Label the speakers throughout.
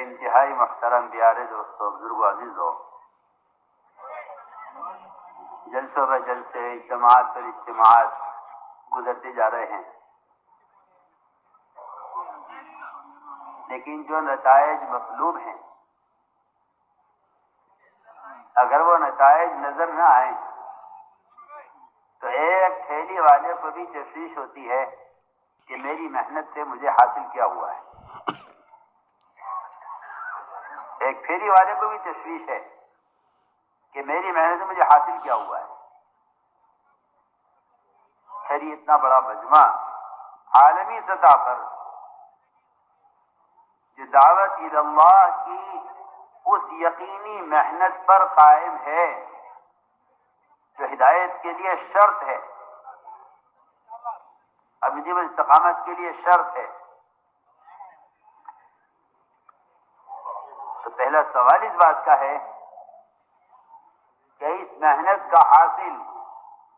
Speaker 1: انتہائی محترم پیارے دوستوں، بزرگوں، عزیزوں، جلسوں بہ جلسے، اجتماعات پر اجتماعات گزرتے جا رہے ہیں، لیکن جو نتائج مطلوب ہیں اگر وہ نتائج نظر نہ آئیں تو ایک ٹھیلی والے کو بھی تشویش ہوتی ہے کہ میری محنت سے مجھے حاصل کیا ہوا ہے۔ ایک ٹھیلی والے کو بھی تشویش ہے کہ میری محنت سے مجھے حاصل کیا ہوا ہے۔ خیر اتنا بڑا مجمع عالمی سطح پر جو دعوت اللہ کی اس یقینی محنت پر قائم ہے جو ہدایت کے لیے شرط ہے، ابدی و استقامت کے لیے شرط ہے، تو پہلا سوال اس بات کا ہے کہ اس محنت کا حاصل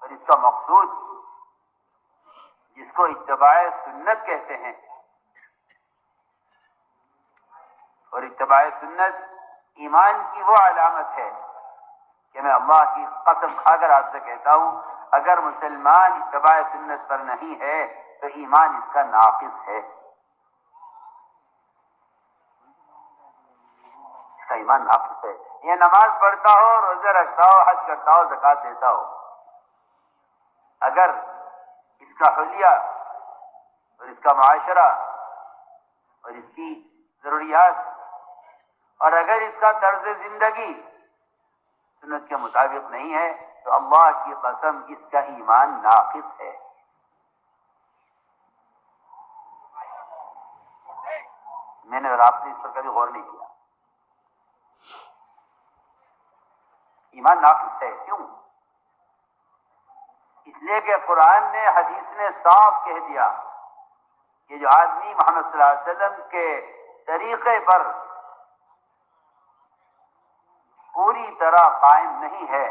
Speaker 1: اور اس کا مقصود جس کو اتباع سنت کہتے ہیں، اور اتباع سنت ایمان کی وہ علامت ہے کہ میں اللہ کی قسم کھا کر آپ سے کہتا ہوں اگر مسلمان اتباع سنت پر نہیں ہے تو ایمان اس کا ناقص ہے، اس کا ایمان ناقص ہے۔ یہ نماز پڑھتا ہو، روزے رکھتا ہو، حج کرتا ہو، زکوٰۃ دیتا ہو، اگر اس کا حلیہ اور اس کا معاشرہ اور اس کی ضروریات اور اگر اس کا طرز زندگی سنت کے مطابق نہیں ہے تو اللہ کی قسم اس کا ایمان ناقص ہے۔ میں نے اور آپ نے اس پر کبھی غور نہیں کیا، ایمان ناقص ہے۔ کیوں؟ اس لیے کہ قرآن نے، حدیث نے صاف کہہ دیا کہ جو آدمی محمد صلی اللہ علیہ وسلم کے طریقے پر پوری طرح قائم نہیں ہے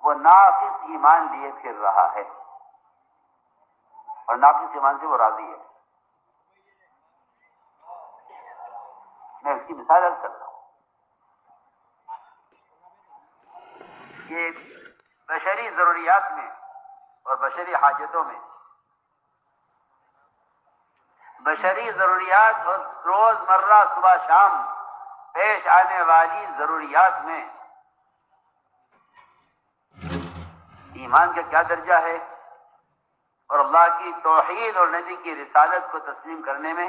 Speaker 1: وہ ناقص ایمان لیے پھر رہا ہے، اور ناقص ایمان سے وہ راضی ہے۔ میں اس کی مثال عرض کرتا ہوں کہ بشری ضروریات میں اور بشری حاجتوں میں، بشری ضروریات اور روز مرہ صبح شام پیش آنے والی ضروریات میں ایمان کا کیا درجہ ہے اور اللہ کی توحید اور نبی کی رسالت کو تسلیم کرنے میں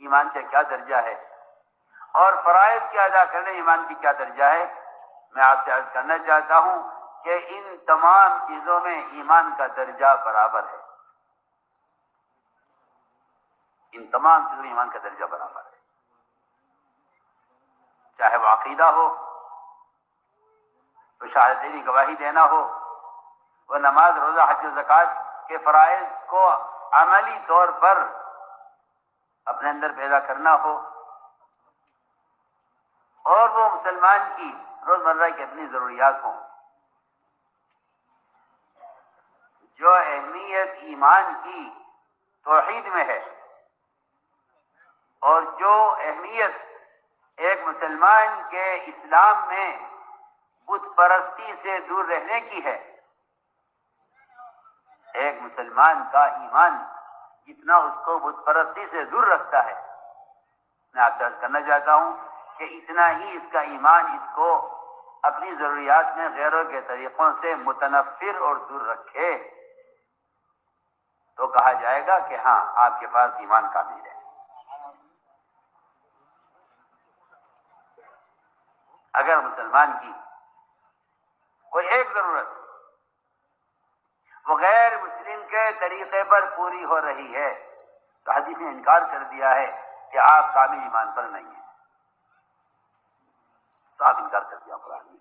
Speaker 1: ایمان کا کیا درجہ ہے اور فرائض کے ادا کرنے میں ایمان کی کیا درجہ ہے، میں آپ سے عرض کرنا چاہتا ہوں کہ ان تمام چیزوں میں ایمان کا درجہ برابر ہے، ان تمام چیزوں میں ایمان کا درجہ برابر ہے، چاہے وہ عقیدہ ہو، وہ شہادتین گواہی دینا ہو، وہ نماز، روزہ، حج و زکوٰۃ کے فرائض کو عملی طور پر اپنے اندر پیدا کرنا ہو، اور وہ مسلمان کی روزمرہ کی اپنی ضروریات ہوں۔ جو اہمیت ایمان کی توحید میں ہے اور جو اہمیت ایک مسلمان کے اسلام میں بت پرستی سے دور رہنے کی ہے، ایک مسلمان کا ایمان جتنا اس کو بت پرستی سے دور رکھتا ہے، میں آپ سے عرض کرنا چاہتا ہوں کہ اتنا ہی اس کا ایمان اس کو اپنی ضروریات میں غیروں کے طریقوں سے متنفر اور دور رکھے تو کہا جائے گا کہ ہاں آپ کے پاس ایمان کامل ہے۔ اگر مسلمان کی کوئی ایک ضرورت وہ غیر مسلم کے طریقے پر پوری ہو رہی ہے تو حدیث نے انکار کر دیا ہے کہ آپ کامل ایمان پر نہیں ہیں، صاف انکار کر دیا قرآن نے،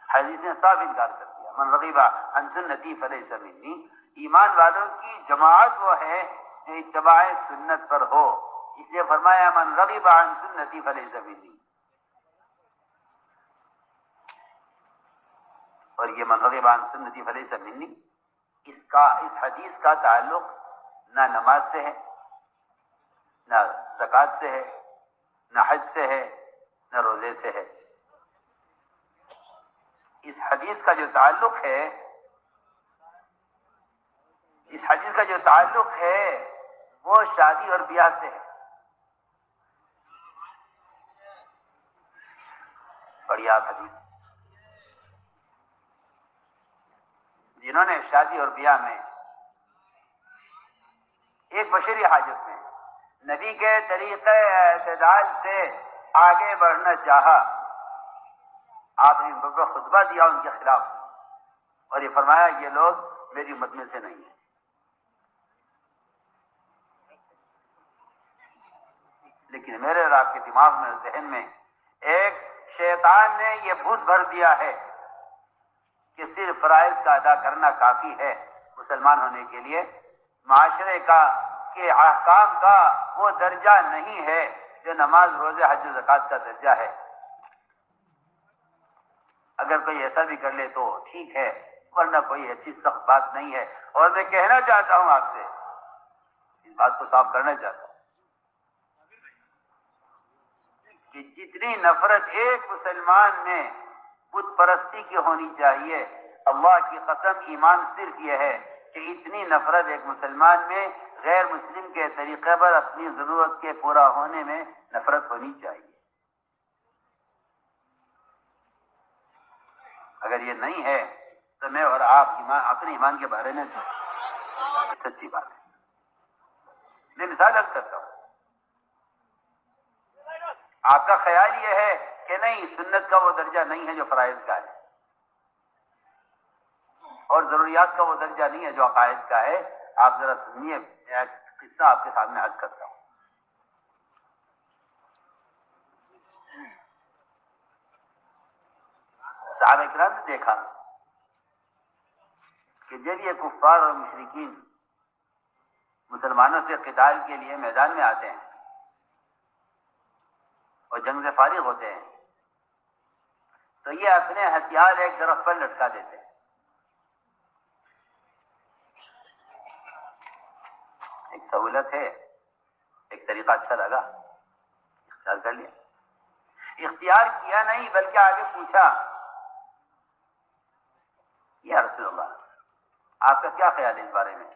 Speaker 1: حدیث نے صاف انکار کر دیا، من رغب عن سنتی فلیس منی، ایمان والوں کی جماعت وہ ہے جو اتباع سنت پر ہو، اس لیے فرمایا من رغب عن سنتی فلیس منی، اور یہ من رغب عن سنتی فلیس منی اس حدیث کا تعلق نہ نماز سے ہے، نہ زکوٰۃ سے ہے، نہ حج سے ہے نہ روزے سے ہے۔ اس حدیث کا جو تعلق ہے، اس حدیث کا جو تعلق ہے وہ شادی اور بیاہ سے ہے۔ بڑی آپ حدیث، جنہوں نے شادی اور بیاہ میں ایک بشری حاجت میں نبی کے طریقے اعتدال سے آگے بڑھنا چاہا، آپ نے خطبہ دیا ان کے خلاف اور یہ فرمایا یہ لوگ میری امت میں سے نہیں ہیں۔ لیکن میرے اور آپ کے دماغ میں، ذہن میں ایک شیطان نے یہ بھوت بھر دیا ہے کہ صرف فرائض کا ادا کرنا کافی ہے مسلمان ہونے کے لیے، معاشرے کا کے احکام کا وہ درجہ نہیں ہے جو نماز، روزے، حج و زکوٰۃ کا درجہ ہے۔ اگر کوئی ایسا بھی کر لے تو ٹھیک ہے، ورنہ کوئی ایسی سخت بات نہیں ہے۔ اور میں کہنا چاہتا ہوں آپ سے، اس بات کو صاف کرنا چاہتا ہوں کہ جتنی نفرت ایک مسلمان میں بت پرستی کی ہونی چاہیے، اللہ کی قسم ایمان صرف یہ ہے کہ اتنی نفرت ایک مسلمان میں غیر مسلم کے طریقے پر اپنی ضرورت کے پورا ہونے میں نفرت ہونی چاہیے۔ اگر یہ نہیں ہے تو میں اور آپ اپنے ایمان کے بارے میں سچی بات ہے۔ میں مثال عرض کرتا ہوں، آپ کا خیال یہ ہے کہ نہیں، سنت کا وہ درجہ نہیں ہے جو فرائض کا ہے، اور ضروریات کا وہ درجہ نہیں ہے جو عقائد کا ہے۔ آپ ذرا سنیے، میں ایک قصہ آپ کے سامنے عرض کرتا ہوں۔ صحابہ کرام نے دیکھا کہ جب یہ کفار اور مشرکین مسلمانوں سے قتال کے لیے میدان میں آتے ہیں اور جنگ سے فارغ ہوتے ہیں تو یہ اپنے ہتھیار ایک درخت پر لٹکا دیتے ہیں۔ ایک سہولت ہے، ایک طریقہ اچھا لگا، اختیار کر لیا۔ اختیار کیا نہیں بلکہ آگے پوچھا، یا رسول اللہ آپ کا کیا خیال ہے اس بارے میں؟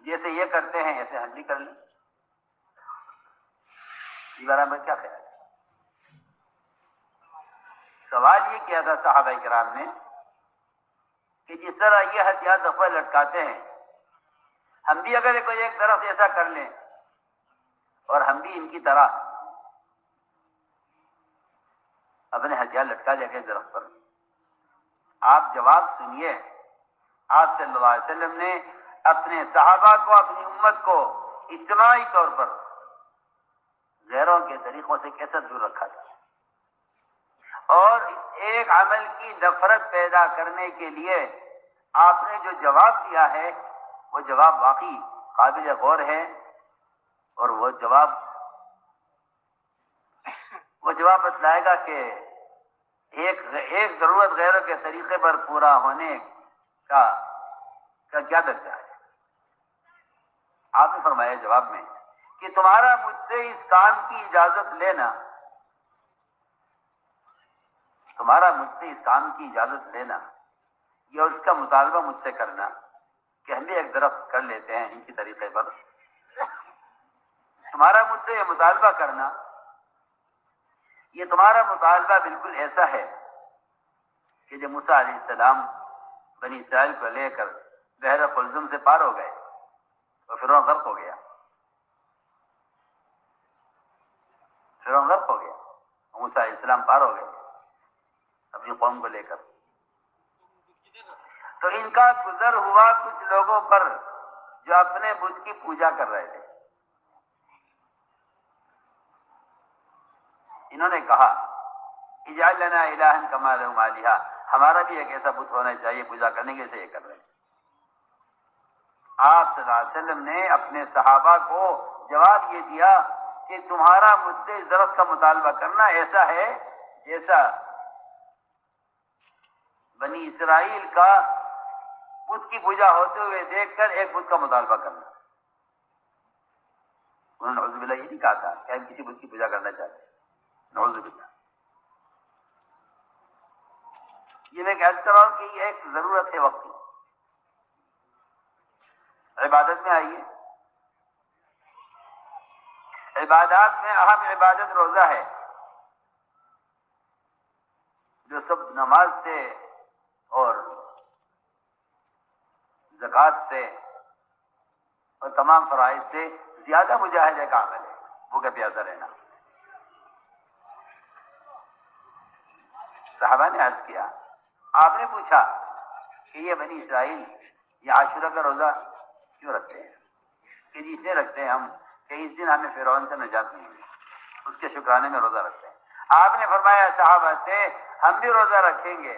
Speaker 1: جیسے یہ کرتے ہیں ایسے ہم بھی کر لیں، اس بارے میں کیا خیال ہے؟ سوال یہ کیا تھا صحابہ کرام نے کہ جس طرح یہ ہتھیار دفعہ لٹکاتے ہیں، ہم بھی اگر کوئی ایک طرف ایسا کر لیں اور ہم بھی ان کی طرح اپنے ہتھیار لٹکا لے کے درخت پر۔ آپ جواب سنیے، آپ صلی اللہ علیہ وسلم نے اپنے صحابہ کو، اپنی امت کو اجتماعی طور پر غیروں کے طریقوں سے کیسے دور رکھا تھا، اور ایک عمل کی نفرت پیدا کرنے کے لیے آپ نے جو جواب دیا ہے وہ جواب واقعی قابل غور ہے، اور وہ جواب بتلائے گا کہ ایک ضرورت غیروں کے طریقے پر پورا ہونے کا کیا درجہ ہے۔ آپ نے فرمایا جواب میں کہ تمہارا مجھ سے اس کام کی اجازت لینا، تمہارا مجھ سے اس کام کی اجازت لینا یا اس کا مطالبہ مجھ سے کرنا کہ ہم بھی ایک درخت کر لیتے ہیں ان کی طریقے پر، تمہارا مجھ سے یہ مطالبہ کرنا، یہ تمہارا مطالبہ بالکل ایسا ہے کہ جب موسیٰ علیہ السلام بنی اسرائیل کو لے کر بحر قلزم سے پار ہو گئے تو فرعون غرق ہو گیا، فرعون غرق ہو گیا، موسیٰ علیہ السلام پار ہو گئے اپنی قوم کو لے کر، تو ان کا گزر ہوا کچھ لوگوں پر جو اپنے بت کی پوجا کر رہے تھے۔ انہوں نے کہا اجعل لنا الہا کما لہم آلہہ، ہمارا بھی ایک ایسا بت ہونا چاہیے پوجا کرنے کے، سے یہ کر رہے ہیں۔ آپ صلی اللہ علیہ وسلم نے اپنے صحابہ کو جواب یہ دیا کہ تمہارا مجھ سے اس درخت کا مطالبہ کرنا ایسا ہے جیسا بنی اسرائیل کا بت کی پوجا ہوتے ہوئے دیکھ کر ایک بت کا مطالبہ کرنا۔ انہوں نے نعوذ باللہ یہ نہیں کہا تھا کہ ہم کسی بت کی پوجا کرنا چاہتے ہیں، نعوذ باللہ۔ یہ میں کہہ رہا ہوں کہ یہ ایک ضرورت ہے وقت کی۔ عبادت میں آئیے، عبادات میں اہم عبادت روزہ ہے، جو سب نماز سے اور زکوٰۃ سے اور تمام فرائض سے زیادہ مجاہدے کا عمل ہے، بھوکا پیاسا رہنا۔ صحابہ نے عرض کیا، آپ نے پوچھا کہ یہ بنی اسرائیل یہ عاشورہ کا روزہ کیوں رکھتے ہیں؟ کہ جی اس لیے رکھتے ہیں ہم کہ اس دن ہمیں فرعون سے نجات ملی، اس کے شکرانے میں روزہ رکھتے ہیں۔ آپ نے فرمایا صحابہ سے، ہم بھی روزہ رکھیں گے،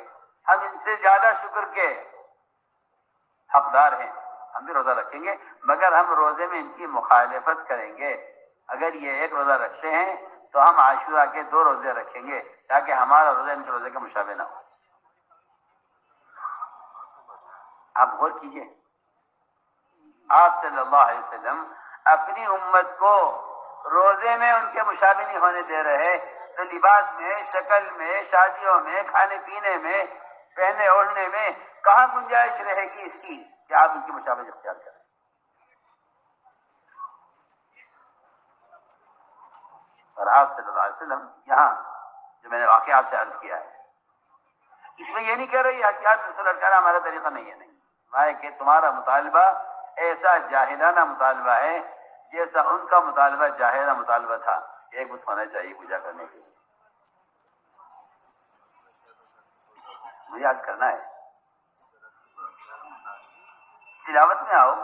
Speaker 1: ہم ان سے زیادہ شکر کے حقدار ہیں، ہم بھی روزہ رکھیں گے، مگر ہم روزے میں ان کی مخالفت کریں گے۔ اگر یہ ایک روزہ رکھتے ہیں تو ہم عاشورہ کے 2 روزے رکھیں گے تاکہ ہمارا روزہ ان کے روزے کے مشابہ نہ ہو۔ آپ غور کیجئے، آپ صلی اللہ علیہ وسلم اپنی امت کو روزے میں ان کے مشابہ نہیں ہونے دے رہے، تو لباس میں، شکل میں، شادیوں میں، کھانے پینے میں، پہنے اوڑھنے میں کہاں گنجائش رہے گی اس کی کہ آپ ان کی مشابہت اختیار کریں؟ اور آپ صلی اللہ علیہ وسلم یہاں جو میں نے واقعہ آپ سے عرض کیا ہے، اس میں یہ نہیں کہہ رہی احتیاط سے لٹکانا ہمارا طریقہ نہیں ہے، نہیں ہے کہ تمہارا مطالبہ ایسا جاہلانہ مطالبہ ہے جیسا ان کا مطالبہ جاہلانہ مطالبہ تھا، ایک بت ہونا چاہیے پوجا کرنے کے لیے۔ مجھے یاد کرنا ہے، تلاوت میں آؤ،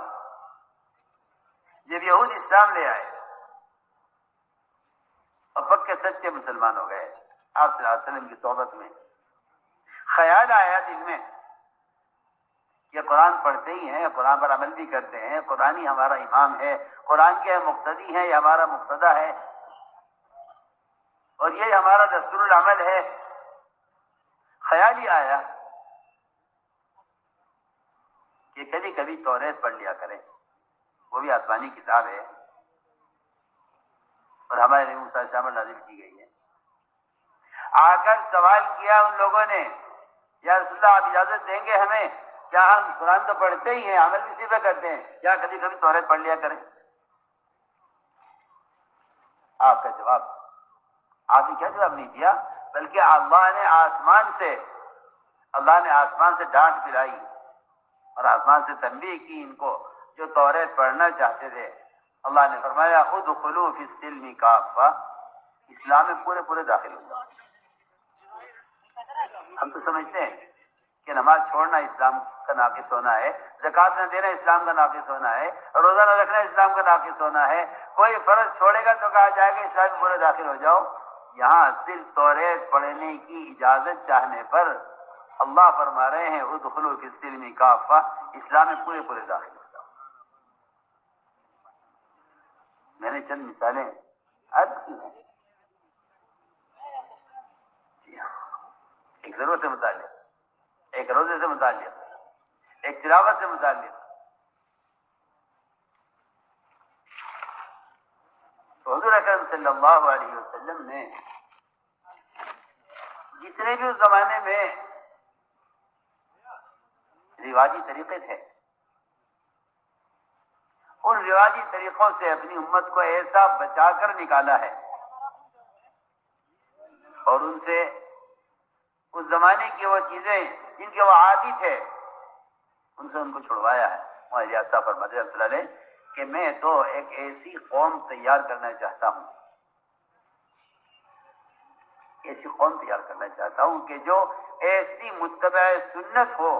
Speaker 1: جب یہود اسلام لے آئے اور پکے سچے مسلمان ہو گئے آپ صلی اللہ علیہ وسلم کی صحبت میں، خیال آیا دل میں کہ قرآن پڑھتے ہی ہیں، قرآن پر عمل بھی کرتے ہیں، قرآن ہی ہمارا امام ہے، قرآن کے مقتدی ہیں، یہ ہمارا مقتدی ہے اور یہ ہمارا دستور العمل ہے۔ خیال ہی آیا کہ کبھی کبھی توریت پڑھ لیا کریں، وہ بھی آسمانی کتاب ہے اور ہمارے لیے موسیٰ علیہ السلام نازل کی گئی ہے۔ آ کر سوال کیا ان لوگوں نے، یا رسول اللہ آپ اجازت دیں گے ہمیں، کیا ہم قرآن تو پڑھتے ہی ہیں، عمل بھی اسی پہ کرتے ہیں، کیا کبھی کبھی توریت پڑھ لیا کریں؟ آپ کا جواب، آپ نے کیا جواب نہیں دیا، بلکہ اللہ نے آسمان سے ڈانٹ پلائی اور آسمان سے تنبیہ کی ان کو جو توریت پڑھنا چاہتے تھے۔ اللہ نے فرمایا ادخلوا فی السلم کافہ، اسلام میں پورے پورے داخل ہو جاؤ۔ ہم تو سمجھتے ہیں کہ نماز چھوڑنا اسلام کا ناقص ہونا ہے، زکوٰۃ نہ دینا اسلام کا ناقص ہونا ہے، روزہ نہ رکھنا اسلام کا ناقص ہونا ہے، کوئی فرض چھوڑے گا تو کہا جائے گا اسلام میں پورے داخل ہو جاؤ۔ یہاں صرف توریت پڑھنے کی اجازت چاہنے پر اللہ فرما رہے ہیں ادخلوا فی السلم کافہ، اسلام میں پورے پورے داخل ہو جاؤ۔ میں نے چند مثالیں عرض کی ہیں، جی ہاں، ایک ضرورت سے متعلق، ایک روزے سے متعلق، ایک تلاوت سے متعلق۔ تو حضور اکرم صلی اللہ علیہ وسلم نے جتنے بھی اس زمانے میں رواجی طریقے تھے، ان رواجی طریقوں سے اپنی امت کو ایسا بچا کر نکالا ہے اور ان سے اس زمانے کی وہ چیزیں جن کے وہ عادی تھے ان سے ان کو چھڑوایا ہے۔ مولانا الیاس صاحب فرماتے ہیں رحمۃ اللہ علیہ کہ میں تو ایک ایسی قوم تیار کرنا چاہتا ہوں، ایسی قوم تیار کرنا چاہتا ہوں کہ جو ایسی متبع سنت ہو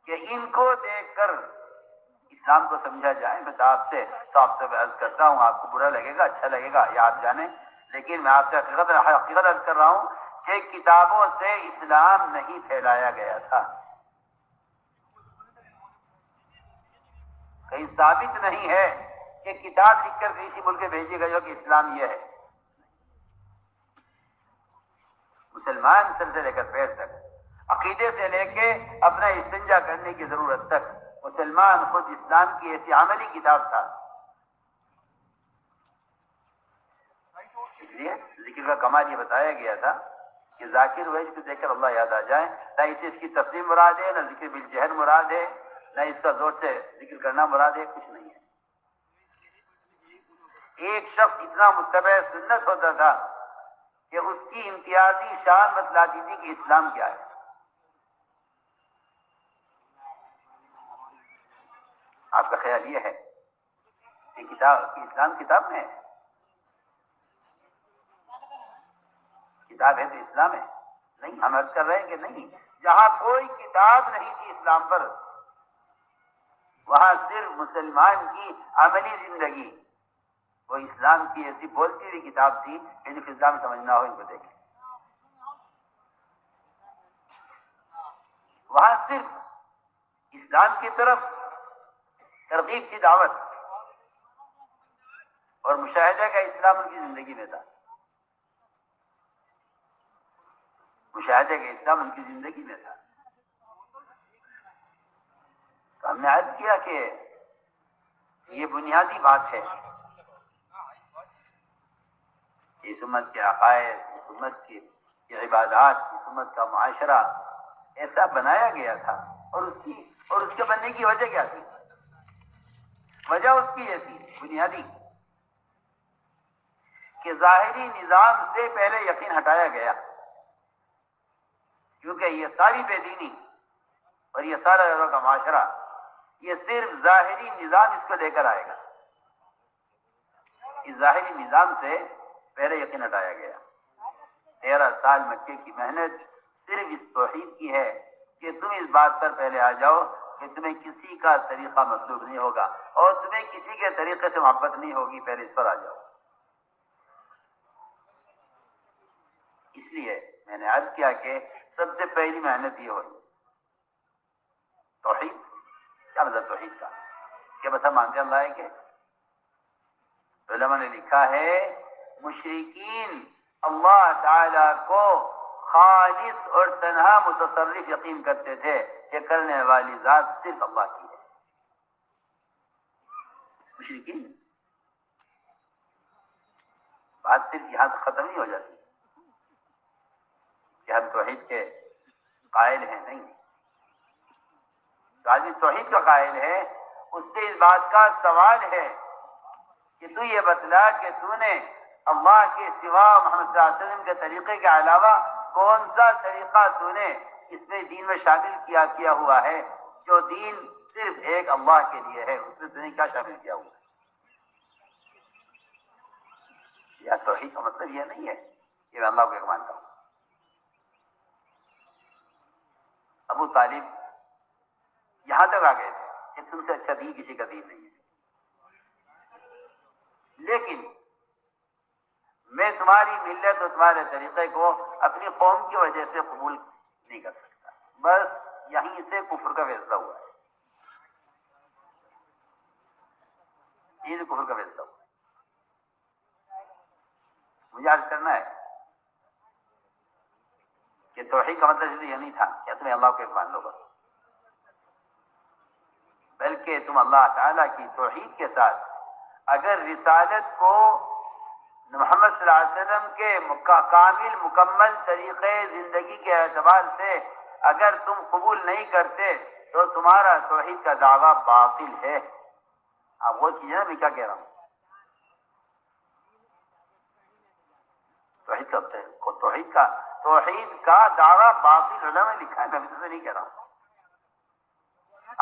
Speaker 1: کہ ان کو دیکھ کر اسلام کو سمجھا جائے۔ میں تو آپ سے صاف صاف عرض کرتا ہوں، آپ کو برا لگے گا اچھا لگے گا یہ آپ جانیں، لیکن میں آپ سے حقیقت عرض کر رہا ہوں کہ کتابوں سے اسلام نہیں پھیلایا گیا تھا، کہیں ثابت نہیں ہے کہ کتاب لکھ کر کسی ملک میں بھیجی گئی ہو کہ اسلام یہ ہے۔ مسلمان سر سے لے کر پیر تک، عقیدے سے لے کے اپنا استنجا کرنے کی ضرورت تک، مسلمان خود اسلام کی ایسی عملی کتاب تھا اس لیے ذکر کا کمال یہ بتایا گیا تھا کہ ذاکر وہ کو دیکھ کر اللہ یاد آ جائے، نہ اسے اس کی تسلیم مراد ہے، نہ ذکر بالجہر مراد ہے، نہ اس کا زور سے ذکر کرنا مراد ہے، کچھ نہیں ہے۔ ایک شخص اتنا متبع سنت ہوتا تھا کہ اس کی امتیازی شان بتلاتی تھی کہ اسلام کیا ہے۔ آپ کا خیال یہ ہے کہ اسلام کتاب میں ہے؟ کتاب ہے تو اسلام ہے؟ نہیں، ہم عرض کر رہے ہیں کہ نہیں، جہاں کوئی کتاب نہیں تھی اسلام پر، وہاں صرف مسلمان کی عملی زندگی وہ اسلام کی ایسی بولتی ہوئی کتاب تھی کہ جو اسلام سمجھنا ہو ان کو دیکھیں۔ وہاں صرف اسلام کی طرف ترغیب کی دعوت اور مشاہدہ کا اسلام ان کی زندگی میں تھا، مشاہدے کا اسلام ان کی زندگی میں تھا۔ تو ہم نے عرض کیا کہ یہ بنیادی بات ہے، اس امت کے عقائد، اس امت کی عبادات، اس امت کا معاشرہ ایسا بنایا گیا تھا، اور اس کے بننے کی وجہ کیا تھی؟ وجہ اس کی یہ تھی بنیادی کہ ظاہری نظام سے پہلے یقین ہٹایا گیا، کیونکہ یہ ساری بے دینی اور یہ سارا لوگوں کا معاشرہ یہ صرف ظاہری نظام اس کو لے کر آئے گا۔ اس ظاہری نظام سے پہلے یقین ہٹایا گیا۔ 13 سال مکے کی محنت صرف اس توحید کی ہے کہ تم اس بات پر پہلے آ جاؤ کہ تمہیں کسی کا طریقہ مطلوب نہیں ہوگا اور تمہیں کسی کے طریقے سے محبت نہیں ہوگی، پہلے اس پر آ جاؤ۔ اس لیے میں نے عرض کیا کہ سب سے پہلی محنت یہ ہوئی توحید۔ کیا مطلب توحید کا؟ کیا بس ہم مانتے اللہ ہے کہ علماء نے لکھا ہے مشرکین اللہ تعالی کو خالص اور تنہا متصرف یقین کرتے تھے کہ کرنے والی ذات صرف اللہ کی ہے۔ مشرکین بات صرف یہاں سے ختم نہیں ہو جاتی کہ ہم توحید کے قائل ہیں، نہیں۔ جو آدمی توحید کا قائل ہے اس سے اس بات کا سوال ہے کہ تو یہ بتلا کہ تو نے اللہ کے سوا محمد صلی اللہ علیہ وسلم کے طریقے کے علاوہ کون سا طریقہ تو نے اس میں دین میں شامل کیا ہوا ہے جو دین صرف ایک اللہ کے لیے ہے، اس میں تو نے کیا شامل کیا ہوا ہے؟ یا توحید کا مطلب یہ نہیں ہے کہ میں اللہ کو ایک مانتا ہوں۔ ابو طالب یہاں تک آ گئے تھے کہ تم سے اچھا دین کسی کا دین نہیں ہے، لیکن میں تمہاری ملت اور تمہارے طریقے کو اپنی قوم کی وجہ سے قبول نہیں کر سکتا، بس یہیں سے کفر کا فیصلہ ہوا ہے، یہ کفر کا فیصلہ ہوا ہے۔ مجھے عرض کرنا ہے کہ توحید کا مطلب یہ نہیں تھا کہ تمہیں اللہ کو ایک مان لو بس، بلکہ تم اللہ تعالیٰ کی توحید کے ساتھ اگر رسالت کو محمد صلی اللہ علیہ وسلم کے کامل مکمل طریقے زندگی کے اعتبار سے اگر تم قبول نہیں کرتے تو تمہارا توحید کا دعویٰ باطل ہے۔ آپ وہ چیزیں میں کیا کہہ رہا ہوں، توحید کا دعویٰ باطل علماء نے لکھا ہے، میں تو سے نہیں کہہ رہا ہوں۔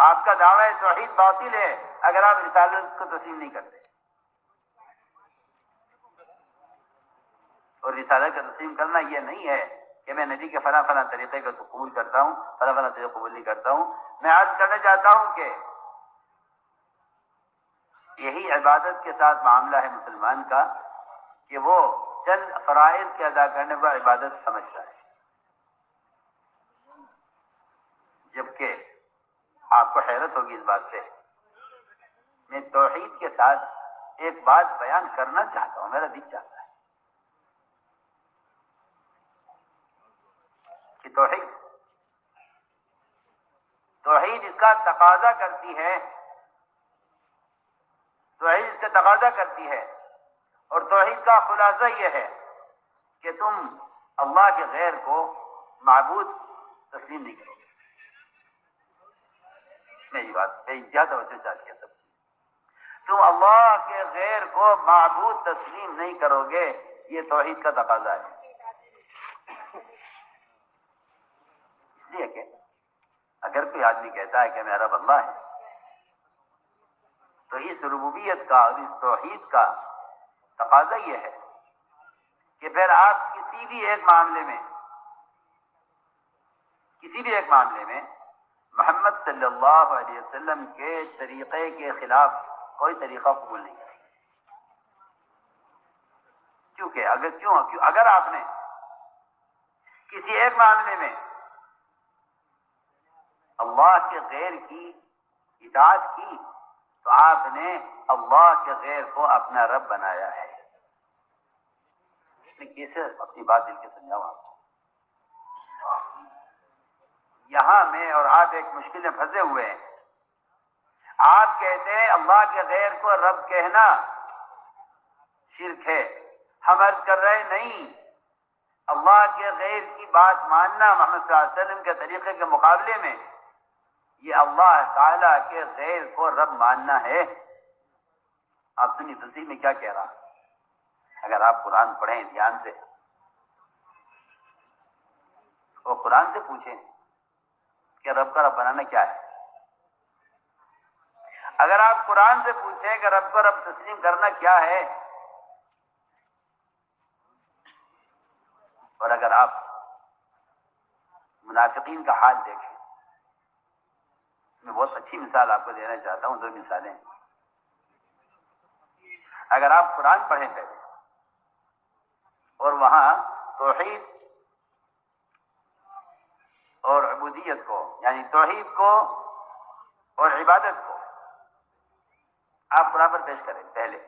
Speaker 1: آپ کا دعویٰ توحید باطل ہے اگر آپ رسالت کو تسلیم نہیں کرتے، اور رسالت کا تسلیم کرنا یہ نہیں ہے کہ میں نبی کے فلاں فلاں طریقے کو قبول کرتا ہوں، فلاں فلاں طریقے قبول نہیں کرتا ہوں۔ میں عرض کرنا چاہتا ہوں کہ یہی عبادت کے ساتھ معاملہ ہے مسلمان کا کہ وہ چند فرائض کے ادا کرنے کو عبادت سمجھتا ہے، جبکہ آپ کو حیرت ہوگی اس بات سے، میں توحید کے ساتھ ایک بات بیان کرنا چاہتا ہوں، میرا دل چاہتا ہے کہ توحید اس کا تقاضا کرتی ہے، توحید اس کا تقاضا کرتی ہے اور توحید کا خلاصہ یہ ہے کہ تم اللہ کے غیر کو معبود تسلیم نہیں کرو گے. میری بات بے انتہا توجہ چاہیے سب. تم اللہ کے غیر کو معبود تسلیم نہیں کرو گے، یہ توحید کا تقاضا ہے. اس لیے کہ اگر کوئی آدمی کہتا ہے کہ میرا رب اللہ ہے، تو اس ربوبیت کا اور اس توحید کا تقاضا یہ ہے کہ پھر آپ کسی بھی ایک معاملے میں محمد صلی اللہ علیہ وسلم کے طریقے کے خلاف کوئی طریقہ قبول نہیں کریں گے. کیونکہ اگر آپ نے کسی ایک معاملے میں اللہ کے غیر کی اطاعت کی تو آپ نے اللہ کے غیر کو اپنا رب بنایا ہے. میں کیسے اپنی بات دل کے سمجھاؤں آپ کو. یہاں میں اور آپ ایک مشکل میں پھنسے ہوئے ہیں. آپ کہتے ہیں اللہ کے غیر کو رب کہنا شرک ہے. ہم عرض کر رہے نہیں، اللہ کے غیر کی بات ماننا محمد صلی اللہ علیہ وسلم کے طریقے کے مقابلے میں یہ اللہ تعالیٰ کے غیر کو رب ماننا ہے. آپ سنیے تفسیر میں کیا کہہ رہا. اگر آپ قرآن پڑھیں دھیان سے اور قرآن سے پوچھیں کہ رب کا رب بنانا کیا ہے. اگر آپ قرآن سے پوچھیں کہ رب کو رب تسلیم کرنا کیا ہے، اور اگر آپ منافقین کا حال دیکھیں، میں بہت اچھی مثال آپ کو دینا چاہتا ہوں. 2 مثالیں. اگر آپ قرآن پڑھیں پہلے اور وہاں توحید اور عبودیت کو، یعنی توحید کو اور عبادت کو آپ قرآن پر پیش کریں پہلے.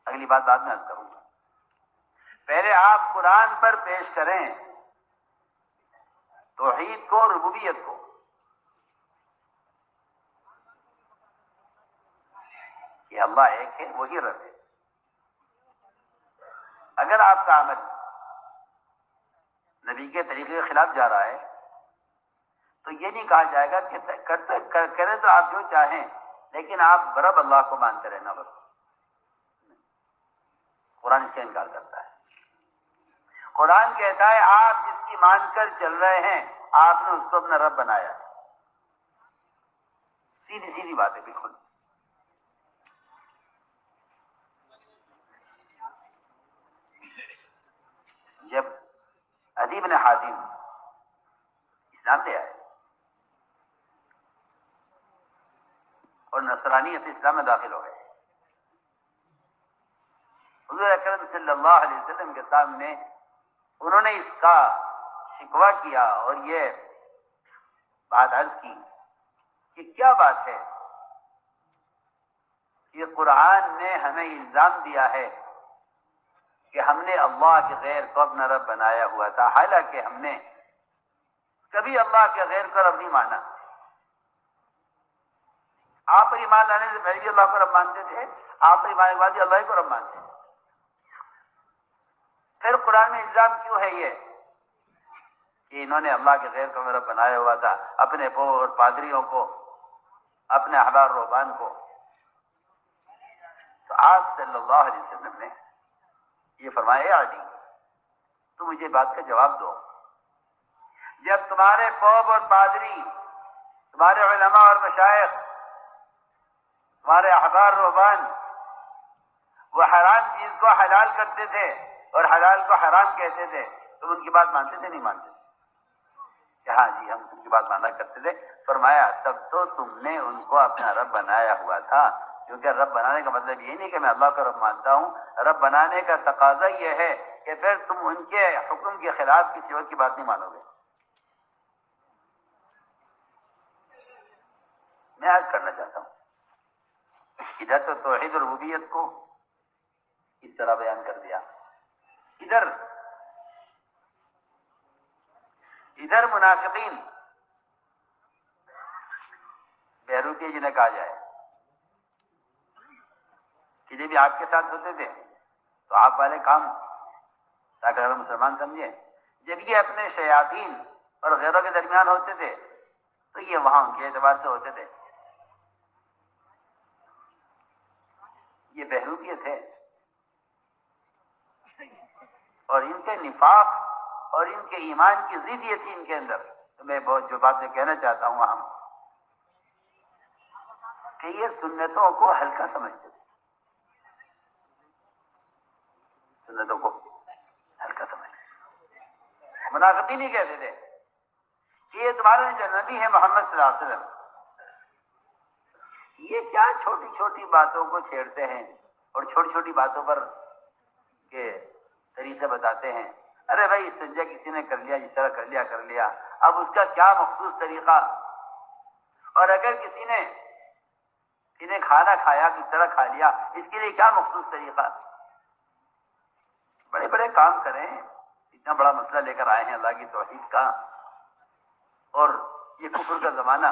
Speaker 1: اگلی بات بعد میں عرض کروں گا. پہلے آپ قرآن پر پیش کریں توحید کو اور ربوبیت کو. کہ اللہ ایک ہے، وہی رب ہے. اگر آپ کا عمل نبی کے طریقے کے خلاف جا رہا ہے تو یہ نہیں کہا جائے گا کہ کریں تو آپ جو چاہیں، لیکن آپ رب اللہ کو مانتے رہنا بس. قرآن اس کا انکار کرتا ہے. قرآن کہتا ہے آپ جس کی مان کر چل رہے ہیں آپ نے اس کو اپنا رب بنایا. سیدھی سیدھی بات ہے بالکل. جب عدی بن حاتم اسلام لے آئے اور نصرانیت اسلام میں داخل ہو گئے، حضور اکرم صلی اللہ علیہ وسلم کے سامنے انہوں نے اس کا شکوہ کیا اور یہ بات عرض کی کہ کیا بات ہے کہ قرآن نے ہمیں الزام دیا ہے کہ ہم نے اللہ کے غیر کو اپنا رب بنایا ہوا تھا، حالانکہ ہم نے کبھی اللہ کے غیر کو رب نہیں مانا. آپ پر ایمان لانے سے پہلے بھی اللہ کو رب مانتے تھے، آپ پر ایمان کے بعد بھی اللہ کو رب مانتے ہیں. پھر قرآن میں الزام کیوں ہے یہ کہ انہوں نے اللہ کے غیر کو رب بنایا ہوا تھا، اپنے پو اور پادریوں کو، اپنے احبار رہبان کو. تو آپ صلی اللہ علیہ وسلم نے یہ فرمایا، اے علی تو مجھے بات کا جواب دو، جب تمہارے پوپ اور پادری، تمہارے علماء اور مشائخ، تمہارے احبار رہبان وہ حرام چیز کو حلال کرتے تھے اور حلال کو حرام کہتے تھے، تم ان کی بات مانتے تھے نہیں مانتے تھے؟ کہ ہاں جی ہم ان کی بات مانا کرتے تھے. فرمایا تب تو تم نے ان کو اپنا رب بنایا ہوا تھا، کیونکہ رب بنانے کا مطلب یہ نہیں کہ میں اللہ کا رب مانتا ہوں. رب بنانے کا تقاضا یہ ہے کہ پھر تم ان کے حکم کے خلاف کسی اور کی بات نہیں مانو گے. میں عرض کرنا چاہتا ہوں ادھر تو توحید اور ربوبیت کو اس طرح بیان کر دیا، ادھر منافقین بیروتی جنہیں کہا جائے کہ جب بھی آپ کے ساتھ ہوتے تھے تو آپ والے کام تاکہ اگر مسلمان سمجھے، جب یہ اپنے شیاطین اور غیروں کے درمیان ہوتے تھے تو یہ وہاں ان کے اعتبار سے ہوتے تھے. یہ بہروپیت ہے. اور ان کے نفاق اور ان کے ایمان کی ضدیت تھی ان کے اندر. تو میں بہت جو بات میں کہنا چاہتا ہوں وہاں کہ یہ سنتوں کو ہلکا سمجھتے تھے، سنتوں کو ہلکا سمجھتے تھے. منافقین ہی کہتے تھے کہ یہ تمہارے جو نبی ہے محمد صلی اللہ علیہ وسلم، یہ کیا چھوٹی چھوٹی باتوں کو چھیڑتے ہیں اور چھوٹی چھوٹی باتوں پر کے طریقے بتاتے ہیں. ارے بھائی استنجا کسی نے کر لیا، جس طرح کر لیا، اب اس کا کیا مخصوص طریقہ؟ اور اگر کسی نے کھانا کھایا کس طرح کھا لیا، اس کے لیے کیا مخصوص طریقہ؟ بڑے بڑے کام کریں، اتنا بڑا مسئلہ لے کر آئے ہیں اللہ کی توحید کا، اور یہ کفر کا زمانہ،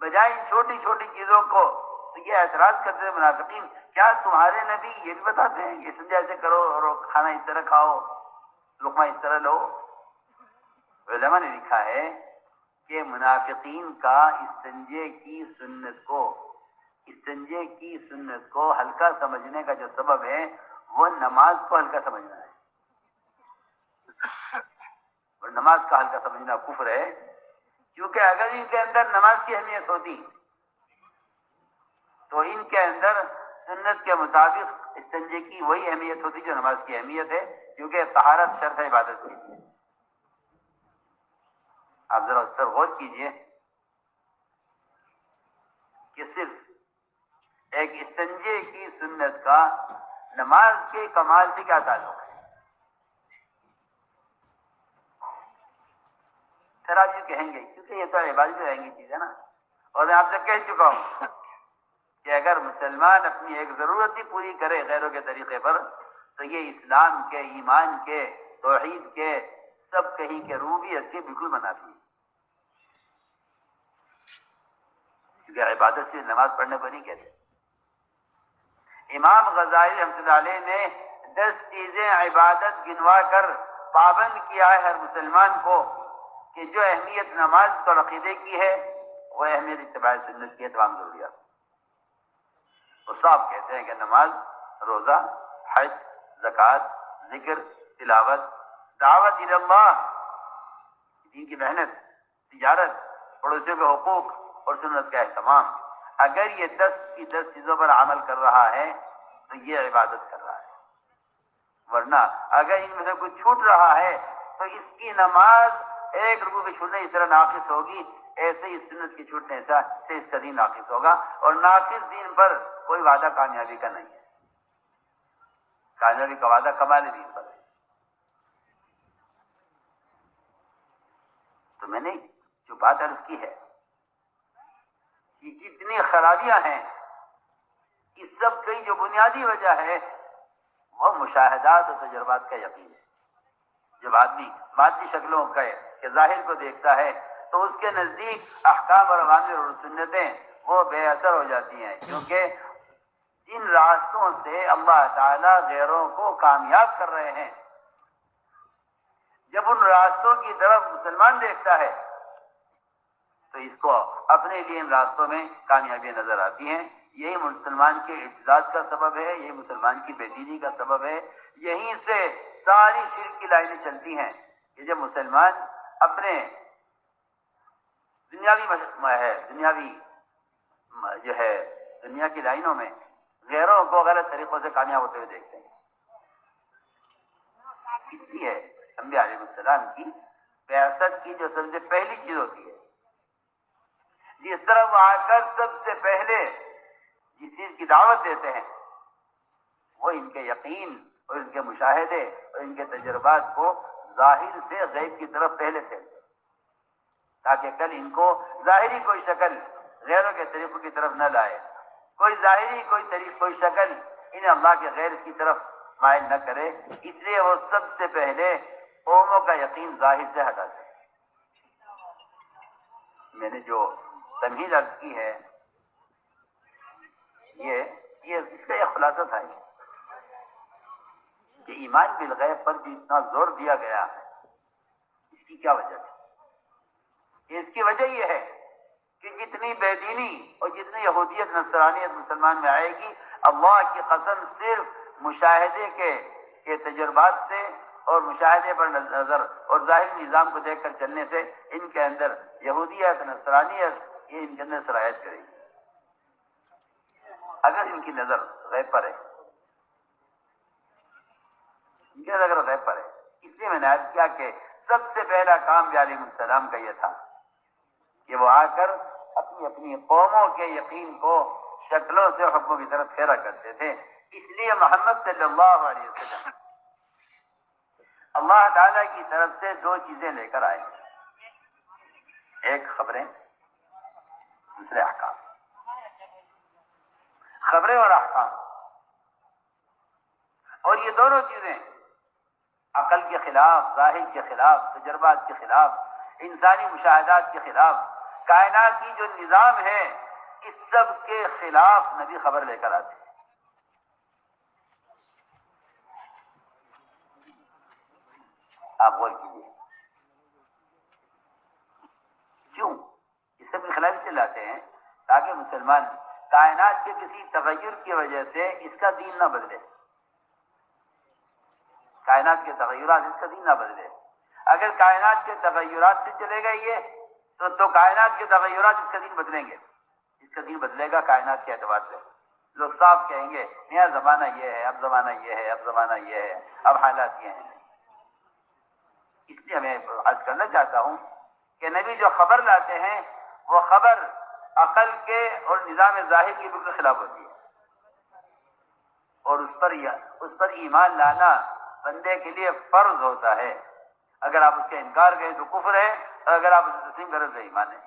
Speaker 1: بجائے ان چھوٹی چھوٹی چیزوں کو تو یہ اعتراض کرتے ہیں منافقین، کیا تمہارے نبی یہ بھی بتاتے ہیں کہ استنجا ایسے کرو اور کھانا اس طرح کھاؤ، لقمہ اس طرح لو؟ علماء نے لکھا ہے کہ منافقین کا استنجے کی سنت کو ہلکا سمجھنے کا جو سبب ہے وہ نماز کو ہلکا سمجھنا ہے. اور نماز کا ہلکا سمجھنا کفر ہے، کیونکہ اگر ان کے اندر نماز کی اہمیت ہوتی تو ان کے اندر سنت کے مطابق استنجے کی وہی اہمیت ہوتی جو نماز کی اہمیت ہے، کیونکہ طہارت شرط ہے عبادت کی. آپ ذرا اس پر غور کیجئے کہ صرف ایک استنجے کی سنت کا نماز کے کمال سے کیا تعلق ہے؟ پھر آپ یہ کہیں گے کیونکہ یہ تو عبادت رہیں گی چیز ہے نا. اور میں آپ سے کہہ چکا ہوں کہ اگر مسلمان اپنی ایک ضرورت ہی پوری کرے غیروں کے طریقے پر تو یہ اسلام کے، ایمان کے، توحید کے، سب کہیں کے ربوبیت کے بالکل منافی ہے. کیونکہ عبادت سے نماز پڑھنے کو نہیں کہتے. امام غزالی رحمۃ اللہ علیہ نے 10 چیزیں عبادت گنوا کر پابند کیا ہے ہر مسلمان کو کہ جو اہمیت نماز اور عقیدے کی ہے وہ اہمیت اتباع سنت کی ہے. تمام ضروریات وہ صاحب کہتے ہیں کہ نماز، روزہ، حج، زکوٰۃ، ذکر، تلاوت، دعوت الی اللہ، دین کی محنت، تجارت، پڑوسیوں کے حقوق اور سنت کا اہتمام، اگر یہ 10 کی 10 چیزوں پر عمل کر رہا ہے تو یہ عبادت کر رہا ہے. ورنہ اگر ان میں سے کچھ چھوٹ رہا ہے تو اس کی نماز ایک رکوع کے چھوٹنے اس طرح ناقص ہوگی، ایسے ہی سنت کے چھوٹنے سے اس کا دین ناقص ہوگا. اور ناقص دین پر کوئی وعدہ کامیابی کا نہیں ہے. کامیابی کا وعدہ کمال دین پر ہے. تو میں نے جو بات عرض کی ہے کہ جتنی خرابیاں ہیں اس سب کی جو بنیادی وجہ ہے وہ مشاہدات اور تجربات کا یقین ہے. جب آدمی مادی شکلوں کے ظاہر کو دیکھتا ہے تو اس کے نزدیک احکام اور اوامر اور سنتیں وہ بے اثر ہو جاتی ہیں، کیونکہ جن راستوں سے اللہ تعالیٰ غیروں کو کامیاب کر رہے ہیں، جب ان راستوں کی طرف مسلمان دیکھتا ہے تو اس کو اپنے لیے ان راستوں میں کامیابی نظر آتی ہیں. یہی مسلمان کے اعتزاز کا سبب ہے، یہی مسلمان کی بے دینی کا سبب ہے. یہیں سے ساری شرک کی لائنیں چلتی ہیں کہ جب مسلمان اپنے دنیا کی لائنوں میں غیروں کو غلط طریقوں سے کامیاب ہوتے ہوئے دیکھتے ہیں. اس لیے انبیاء علیہ السلام کی بعثت کی جو سب سے پہلی چیز ہوتی ہے، جس طرح وہ آ کر سب سے پہلے جس چیز کی دعوت دیتے ہیں وہ ان کے یقین اور ان کے مشاہدے اور ان کے تجربات کو ظاہر سے غیب کی طرف پہلے پھیلتے ہیں، تاکہ کل ان کو ظاہری کوئی شکل غیروں کے طریقوں کی طرف نہ لائے. کوئی ظاہری کوئی شکل انہیں اللہ کے غیر کی طرف مائل نہ کرے. اس لیے وہ سب سے پہلے قوموں کا یقین ظاہر سے ہٹاتے ہیں. میں نے جو تمہید عرض کی ہے یہ اس کا یہ خلاصہ تھا کہ ایمان بالغیب پر بھی اتنا زور دیا گیا ہے، اس کی کیا وجہ ہے؟ اس کی وجہ یہ ہے کہ جتنی بے دینی اور جتنی یہودیت نصرانیت مسلمان میں آئے گی، اللہ کی قسم صرف مشاہدے کے تجربات سے اور مشاہدے پر نظر اور ظاہری نظام کو دیکھ کر چلنے سے ان کے اندر یہودیت نصرانیت یہ ان کے اندر سرایت کرے گی، اگر ان کی نظر غیب پر ہے، ان کی نظر غیب پر ہے۔ اس لیے میں نے عرض کیا کہ سب سے پہلا کام بھی علیہ السلام کا یہ تھا کہ وہ آ کر اپنی اپنی قوموں کے یقین کو شکلوں سے حکموں کی طرف پھیرا کرتے تھے۔ اس لیے محمد صلی اللہ علیہ وسلم اللہ تعالیٰ کی طرف سے دو چیزیں لے کر آئے، ایک خبریں، دوسرے احکام۔ خبریں اور احکام، اور یہ دونوں چیزیں عقل کے خلاف، ظاہر کے خلاف، تجربات کے خلاف، انسانی مشاہدات کے خلاف، کائنات کی جو نظام ہے اس سب کے خلاف نبی خبر لے کر آتے ہیں۔ آپ غور کیجیے کیوں اس سب کے خلاف سے لاتے ہیں؟ تاکہ مسلمان کائنات کے کسی تغیر کی وجہ سے اس کا دین نہ بدلے، کائنات کے تغیرات اس کا دین نہ بدلے۔ اگر کائنات کے تغیرات سے چلے گا یہ تو کائنات کے تغیرات اس کا دین بدلیں گے، اس کا دین بدلے گا کائنات کے اعتبار سے۔ لوگ صاف کہیں گے نیا زمانہ یہ ہے، اب زمانہ یہ ہے، اب زمانہ یہ ہے، اب حالات یہ ہیں۔ اس لیے میں عرض کرنا چاہتا ہوں کہ نبی جو خبر لاتے ہیں وہ خبر عقل کے اور نظام ظاہر کی بالکل خلاف ہوتی ہے، اور اس پر ایمان لانا بندے کے لیے فرض ہوتا ہے۔ اگر آپ اس کا انکار کریں تو کفر ہے، اور اگر آپ اسے تسلیم کریں تو ایمان ہے۔